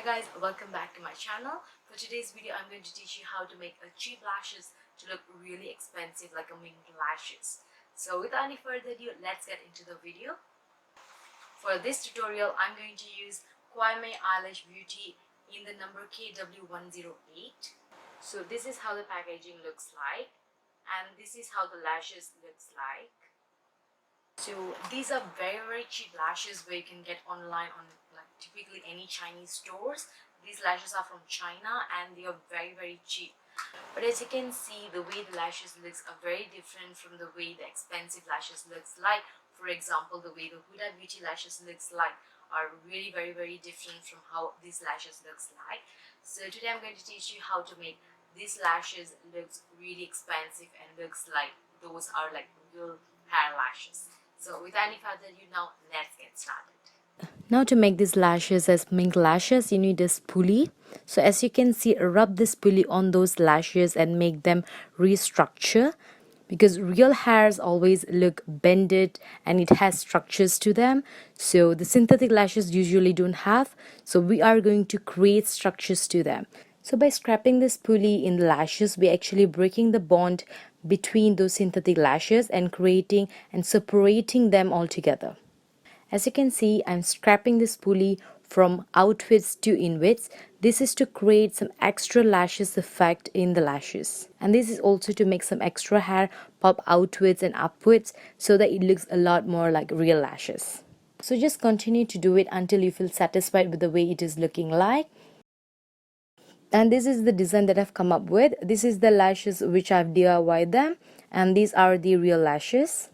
Hi guys, welcome back to my channel. For today's video, I'm going to teach you how to make a cheap lashes to look really expensive like a Mink Lashes. So without any further ado, let's get into the video. For this tutorial, I'm going to use Kwame Eyelash Beauty in the number KW108. So this is how the packaging looks like, and this is how the lashes looks like. So these are very cheap lashes where you can get online on like typically any Chinese stores. These lashes are from China and they are very cheap. But as you can see, the way the lashes looks are very different from the way the expensive lashes looks like. For example, the way the Huda Beauty lashes looks like are really very different from how these lashes looks like. So today I'm going to teach you how to make these lashes looks really expensive and looks like those are like real hair lashes. So without any further ado, now let's get started. Now to make these lashes as Mink Lashes, you need a spoolie. So as you can see, rub the spoolie on those lashes and make them restructure, because real hairs always look bended and it has structures to them. So the synthetic lashes usually don't have. So we are going to create structures to them. So by scraping the spoolie in the lashes, we're actually breaking the bond between those synthetic lashes and creating and separating them all together. As you can see, I'm scrapping this pulley from outwards to inwards. This is to create some extra lashes effect in the lashes. And this is also to make some extra hair pop outwards and upwards so that it looks a lot more like real lashes. So just continue to do it until you feel satisfied with the way it is looking like. And this is the design that I've come up with. This is the lashes which I've DIYed them, and these are the real lashes.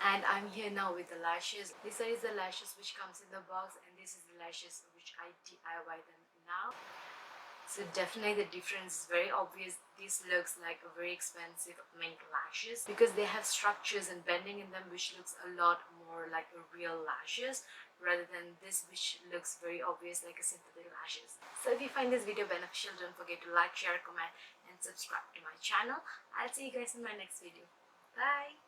And I'm here now with the lashes. This is the lashes which comes in the box, and this is the lashes which I DIY them now. So definitely the difference is very obvious. This looks like a very expensive Mink Lashes because they have structures and bending in them which looks a lot more like a real lashes rather than this which looks very obvious like a synthetic lashes. So if you find this video beneficial, don't forget to like, share, comment and subscribe to my channel. I'll see you guys in my next video. Bye!